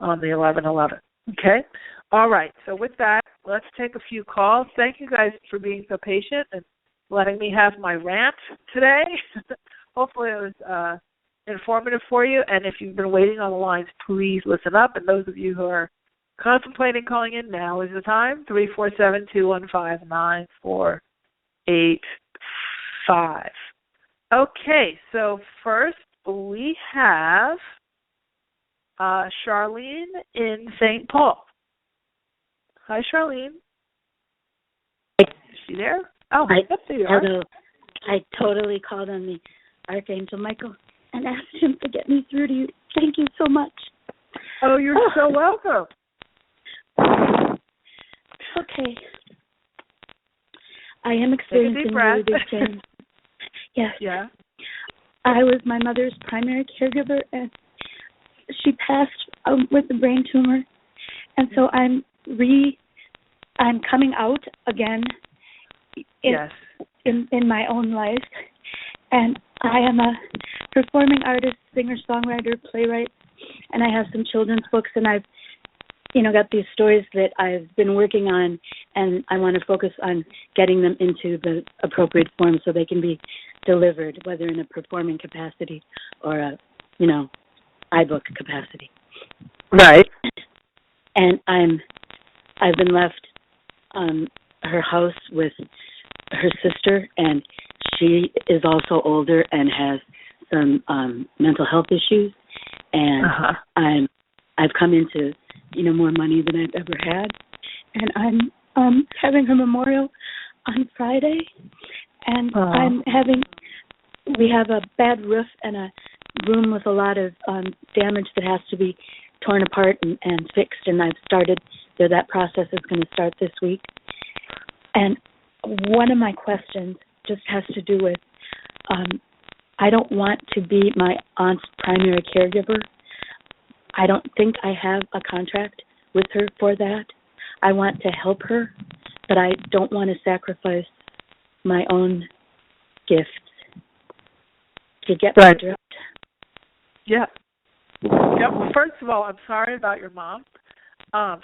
the 11/11. Okay? All right. So with that, let's take a few calls. Thank you guys for being so patient and letting me have my rant today. Hopefully it was informative for you. And if you've been waiting on the lines, please listen up. And those of you who are contemplating calling in, now is the time. 347-215-9485. Okay, so first we have Charlene in St. Paul. Hi, Charlene. Is she there? Oh, there you are. Hello. I totally called on the Archangel Michael and asked him to get me through to you. Thank you so much. Oh, you're so welcome. Okay. I am experiencing really big change. Yes. Yeah. I was my mother's primary caregiver, and she passed with a brain tumor. And so I'm coming out again in my own life. And I am a performing artist, singer, songwriter, playwright, and I have some children's books, and I've got these stories that I've been working on, and I want to focus on getting them into the appropriate form so they can be delivered, whether in a performing capacity or a, iBook capacity. Right. And I've been left her house with her sister, and she is also older and has some mental health issues, and I've come into more money than I've ever had, and I'm having her memorial on Friday, and we have a bad roof and a room with a lot of damage that has to be torn apart and fixed, and that process is going to start this week. And one of my questions just has to do with I don't want to be my aunt's primary caregiver. I don't think I have a contract with her for that. I want to help her, but I don't want to sacrifice my own gifts to get my drift. Yeah. Well, first of all, I'm sorry about your mom.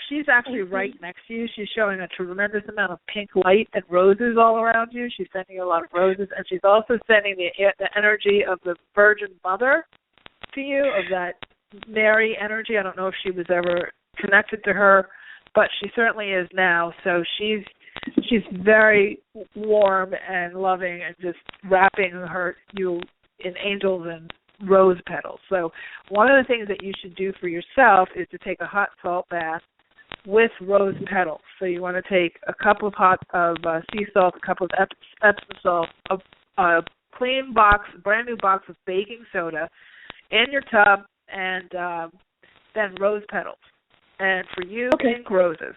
She's actually right next to you. She's showing a tremendous amount of pink light and roses all around you. She's sending you a lot of roses, and she's also sending the energy of the Virgin Mother to you, of that Mary energy. I don't know if she was ever connected to her, but she certainly is now. So she's very warm and loving and just wrapping you in angels and rose petals. So one of the things that you should do for yourself is to take a hot salt bath with rose petals. So you want to take a cup of sea salt, a cup of Epsom salt, a clean box, brand new box of baking soda in your tub, and then rose petals. And for you, pink roses.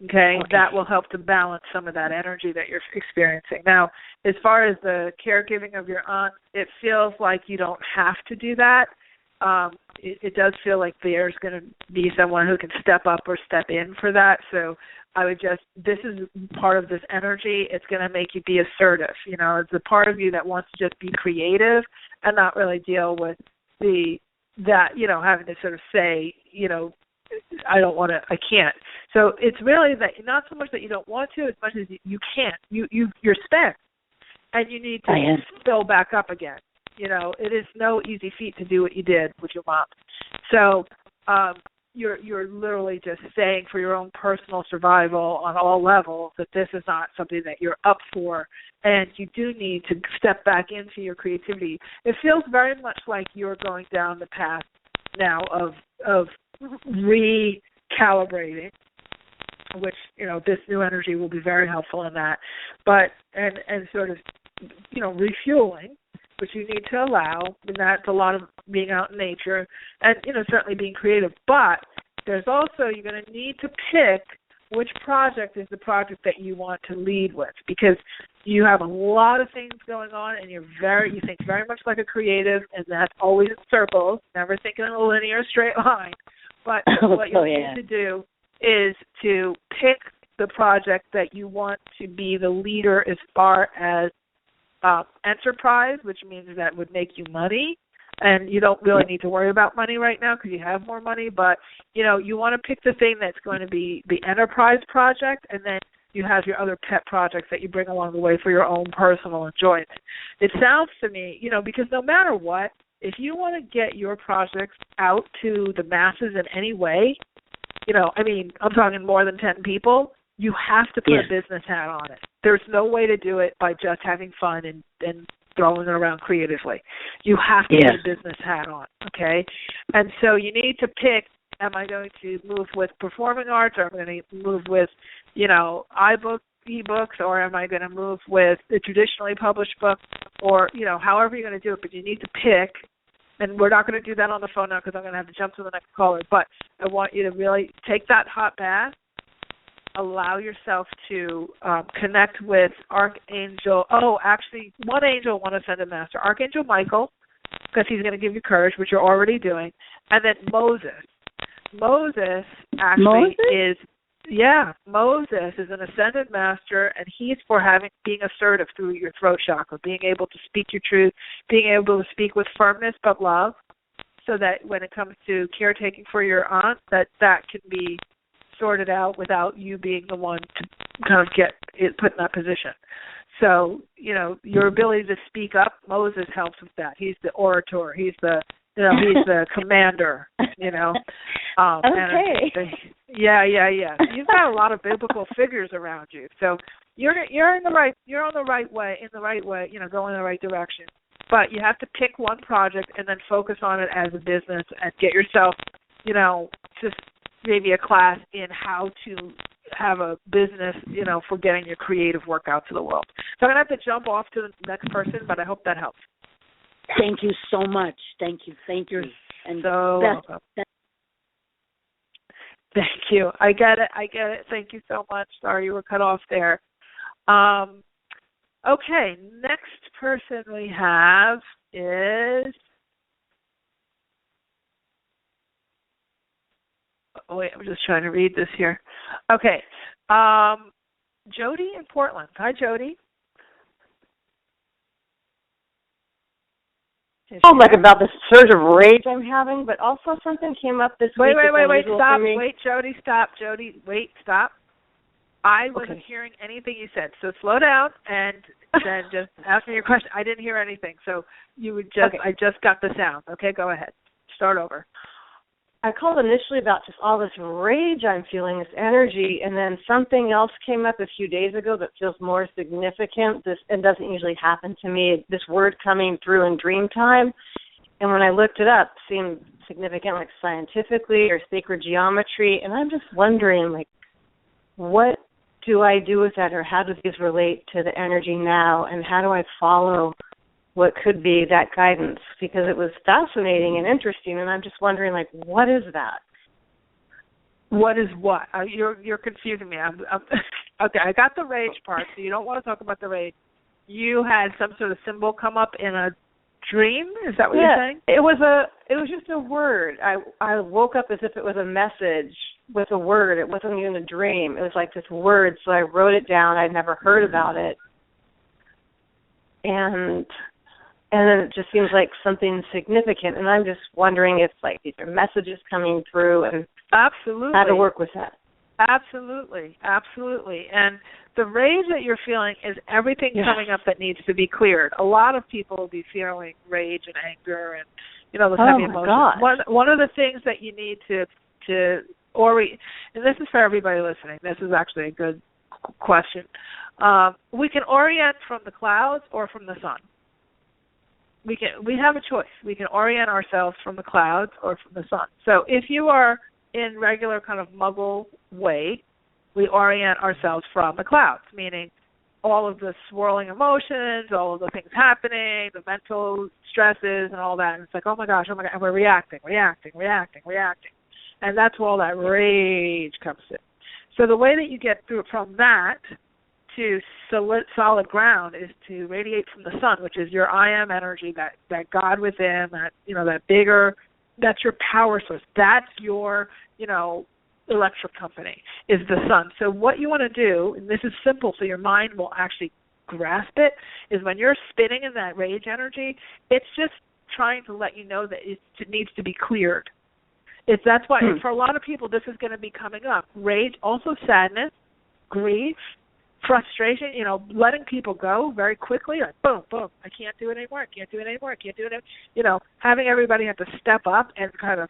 Okay, that will help to balance some of that energy that you're experiencing. Now, as far as the caregiving of your aunt, it feels like you don't have to do that. It does feel like there's going to be someone who can step up or step in for that. So I would this is part of this energy. It's going to make you be assertive. You know, it's a part of you that wants to just be creative and not really deal with having to sort of say, I can't. So it's really that not so much that you don't want to as much as you can't. You're spent and you need to fill back up again. You know, it is no easy feat to do what you did with your mom. So you're literally just saying for your own personal survival on all levels that this is not something that you're up for, and you do need to step back into your creativity. It feels very much like you're going down the path now of recalibrating, which, this new energy will be very helpful in that, but and sort of, refueling, which you need to allow, and that's a lot of being out in nature and, certainly being creative. But there's also, you're going to need to pick which project is the project that you want to lead with, because you have a lot of things going on and you think very much like a creative, and that's always in circles, never thinking in a linear straight line. But what you need to do is to pick the project that you want to be the leader as far as enterprise, which means that would make you money, and you don't really need to worry about money right now because you have more money, but you want to pick the thing that's going to be the enterprise project, and then you have your other pet projects that you bring along the way for your own personal enjoyment. It sounds to me, because no matter what, if you want to get your projects out to the masses in any way, I'm talking more than 10 people, you have to put a business hat on it. There's no way to do it by just having fun and throwing it around creatively. You have to put a business hat on, okay? And so you need to pick, am I going to move with performing arts, or am I going to move with, ebooks, or am I going to move with the traditionally published book, or, however you're going to do it, but you need to pick. And we're not going to do that on the phone now because I'm going to have to jump to the next caller, but I want you to really take that hot bath, allow yourself to connect with Archangel. Oh, actually, one angel want to send a master, Archangel Michael, because he's going to give you courage, which you're already doing. And then Moses. Moses is an ascended master, and he's for being assertive through your throat chakra, being able to speak your truth, being able to speak with firmness but love, so that when it comes to caretaking for your aunt, that can be sorted out without you being the one to kind of get it put in that position. So, your ability to speak up, Moses helps with that. He's the orator. He's the commander, Okay. Yeah. You've got a lot of biblical figures around you. So you're on the right way, going in the right direction. But you have to pick one project and then focus on it as a business and get yourself, just maybe a class in how to have a business, for getting your creative work out to the world. So I'm going to have to jump off to the next person, but I hope that helps. Thank you so much. Thank you. And so welcome. Thank you. I get it. Thank you so much. Sorry you were cut off there. Okay, next person we have is... Oh, wait, I'm just trying to read this here. Okay. Jody in Portland. Hi, Jody. Like about the surge of rage I'm having, but also something came up this week. Wait, stop. Wait, Jody, stop. Stop. I wasn't hearing anything you said, so slow down and then just ask me your question. I didn't hear anything, so I just got the sound. Okay, go ahead. Start over. I called initially about just all this rage I'm feeling, this energy, and then something else came up a few days ago that feels more significant. It doesn't usually happen to me. This word coming through in dream time, and when I looked it up, it seemed significant, like scientifically or sacred geometry, and I'm just wondering, like, what do I do with that, or how do these relate to the energy now, and how do I follow what could be that guidance? Because it was fascinating and interesting, and I'm just wondering, like, what is that? What is what? You're confusing me. Okay, I got the rage part, so you don't want to talk about the rage. You had some sort of symbol come up in a dream? Is that what you're saying? It was just a word. I woke up as if it was a message with a word. It wasn't even a dream. It was like this word, so I wrote it down. I'd never heard about it. And then it just seems like something significant, and I'm just wondering if, like, these are messages coming through and absolutely how to work with that. Absolutely. And the rage that you're feeling is everything coming up that needs to be cleared. A lot of people will be feeling rage and anger and, those heavy emotions. Gosh. One of the things that you need to orient, and this is for everybody listening, this is actually a good question. We can orient from the clouds or from the sun. We have a choice. We can orient ourselves from the clouds or from the sun. So if you are in regular kind of muggle way, we orient ourselves from the clouds, meaning all of the swirling emotions, all of the things happening, the mental stresses and all that. And it's like, oh my gosh, and we're reacting. And that's where all that rage comes in. So the way that you get through from that to solid ground is to radiate from the sun, which is your I am energy, that God within, that bigger, that's your power source. That's your, electric company, is the sun. So what you want to do, and this is simple so your mind will actually grasp it, is when you're spinning in that rage energy, it's just trying to let you know that it needs to be cleared. That's why for a lot of people this is going to be coming up. Rage, also sadness, grief, frustration, letting people go very quickly, like boom, boom, I can't do it anymore, having everybody have to step up and kind of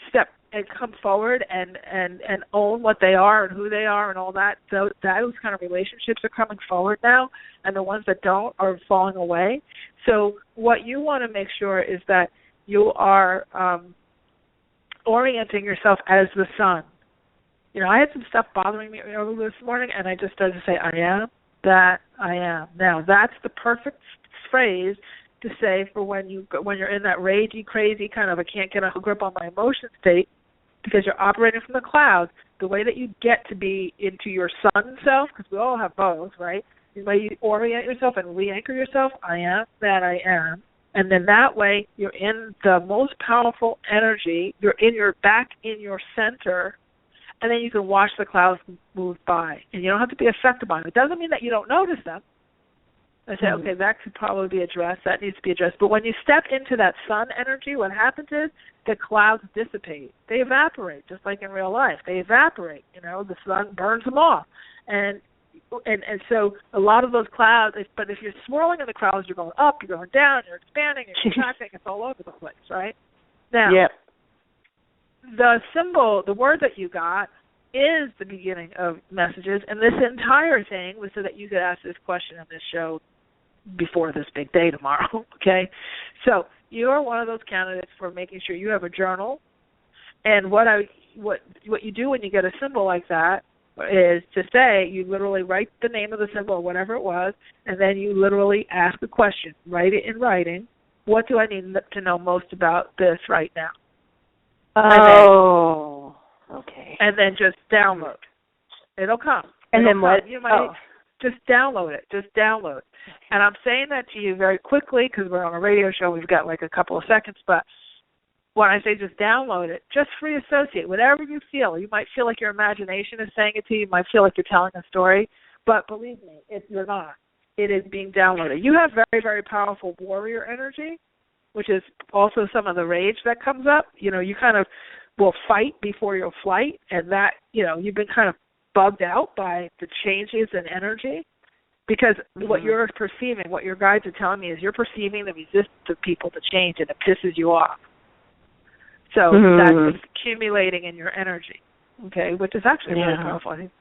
step and come forward and own what they are and who they are and all that. So those kind of relationships are coming forward now, and the ones that don't are falling away. So what you want to make sure is that you are orienting yourself as the sun. I had some stuff bothering me earlier this morning, and I just started to say, I am that I am. Now, that's the perfect phrase to say for when you're in that ragey, crazy kind of I can't get a grip on my emotion state, because you're operating from the clouds. The way that you get to be into your sun self, because we all have both, right? The way you orient yourself and re-anchor yourself, I am that I am. And then that way you're in the most powerful energy. You're back in your center. And then you can watch the clouds move by. And you don't have to be affected by them. It doesn't mean that you don't notice them. I say, okay, that could probably be addressed. That needs to be addressed. But when you step into that sun energy, what happens is the clouds dissipate. They evaporate, just like in real life. They evaporate. The sun burns them off. And so a lot of those clouds, but if you're swirling in the clouds, you're going up, you're going down, you're expanding, you're contracting. It's all over the place, right? Now, the symbol, the word that you got is the beginning of messages, and this entire thing was so that you could ask this question on this show before this big day tomorrow, okay? So you are one of those candidates for making sure you have a journal, and what you do when you get a symbol like that is to say, you literally write the name of the symbol or whatever it was, and then you literally ask a question. Write it in writing. What do I need to know most about this right now? Okay. And then just download. It'll come. And then what? You might just download it. Just download. And I'm saying that to you very quickly because we're on a radio show. We've got like a couple of seconds. But when I say just download it, just free associate. Whatever you feel. You might feel like your imagination is saying it to you. You might feel like you're telling a story. But believe me, you're not. It is being downloaded. You have very, very powerful warrior energy, which is also some of the rage that comes up. You kind of will fight before you'll flight, and that, you've been kind of bugged out by the changes in energy because what you're perceiving, what your guides are telling me is you're perceiving the resistance of people to change, and it pisses you off. So that's accumulating in your energy, okay, which is actually really powerful. I think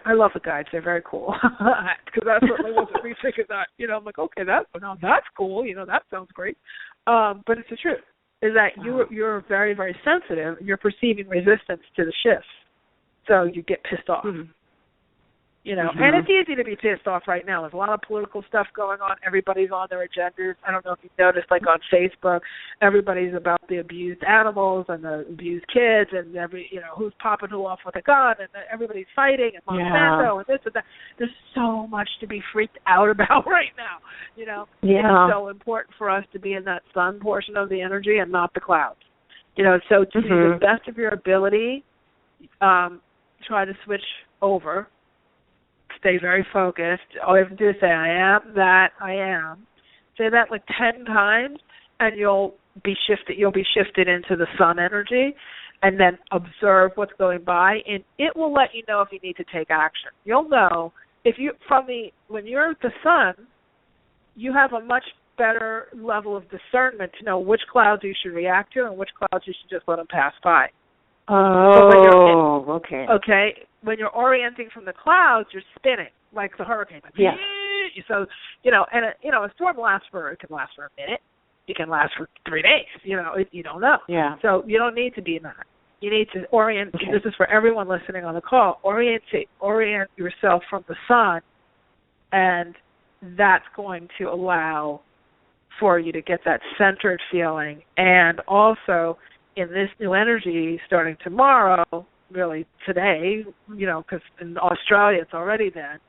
I love the guides. They're very cool because that certainly wasn't me thinking that. I'm like, okay, that's cool. That sounds great. But it's the truth. Is that you're very, very sensitive. You're perceiving resistance to the shifts, so you get pissed off. And it's easy to be pissed off right now. There's a lot of political stuff going on. Everybody's on their agendas. I don't know if you've noticed, like on Facebook, everybody's about the abused animals and the abused kids and who's popping who off with a gun, and everybody's fighting and Monsanto and this and that. There's so much to be freaked out about right now. It's so important for us to be in that sun portion of the energy and not the clouds. So to the best of your ability, try to switch over. Stay very focused. All you have to do is say, I am that I am. Say that like 10 times, and you'll be shifted into the sun energy, and then observe what's going by, and it will let you know if you need to take action. You'll know when you're the sun, you have a much better level of discernment to know which clouds you should react to and which clouds you should just let them pass by. Okay. Okay. When you're orienting from the clouds, you're spinning like the hurricane. So, a storm can last for a minute. It can last for 3 days. You don't know. Yeah. So you don't need to be in that. You need to orient. Okay. This is for everyone listening on the call. Orient yourself from the sun, and that's going to allow for you to get that centered feeling. And also, in this new energy starting tomorrow, really today, because in Australia it's already then,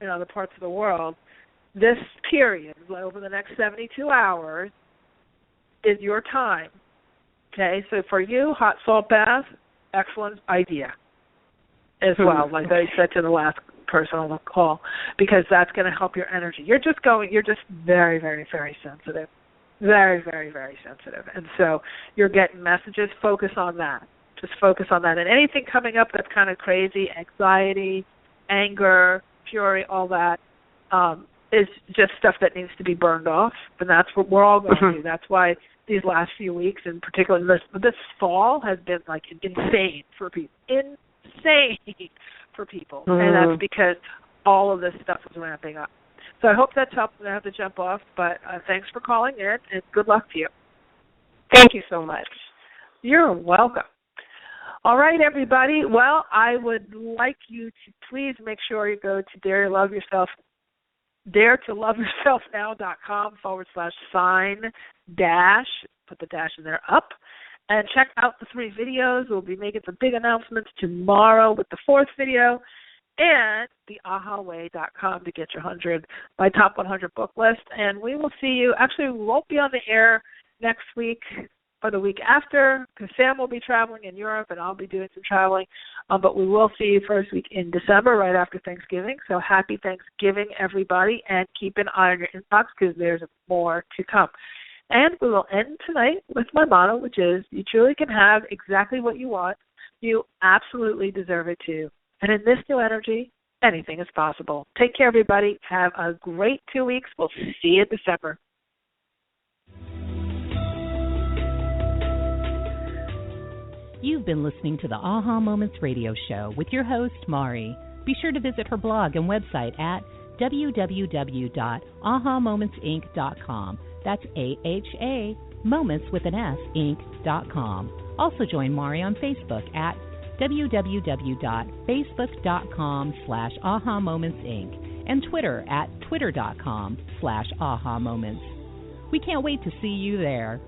in other parts of the world, this period, over the next 72 hours, is your time. Okay, so for you, hot salt bath, excellent idea as well, like I said to the last person on the call, because that's going to help your energy. You're just very, very, very sensitive. Very, very, very sensitive. And so you're getting messages. Focus on that. Just focus on that. And anything coming up that's kind of crazy, anxiety, anger, fury, all that, is just stuff that needs to be burned off. And that's what we're all going to do. That's why these last few weeks, and particularly this fall, has been like insane for people. Insane for people. And that's because all of this stuff is ramping up. So I hope that's helped. I have to jump off, but thanks for calling in, and good luck to you. Thank you so much. You're welcome. All right, everybody. Well, I would like you to please make sure you go to daretoloveyourselfnow.com/sign-, put the dash in there, up, and check out the 3 videos. We'll be making some big announcements tomorrow with the 4th video, and the ahaway.com to get your my top 100 book list. And we will see you. Actually, we won't be on the air next week or the week after, because Sam will be traveling in Europe and I'll be doing some traveling. But we will see you first week in December, right after Thanksgiving. So happy Thanksgiving, everybody, and keep an eye on your inbox, because there's more to come. And we will end tonight with my motto, which is, you truly can have exactly what you want. You absolutely deserve it too. And in this new energy, anything is possible. Take care, everybody. Have a great 2 weeks. We'll see you in December. You've been listening to the Aha Moments radio show with your host, Mari. Be sure to visit her blog and website at www.ahamomentsinc.com. That's AHA, moments with an S, inc.com. Also join Mari on Facebook at www.facebook.com/ahamomentsinc and Twitter at twitter.com/ahamoments. We can't wait to see you there.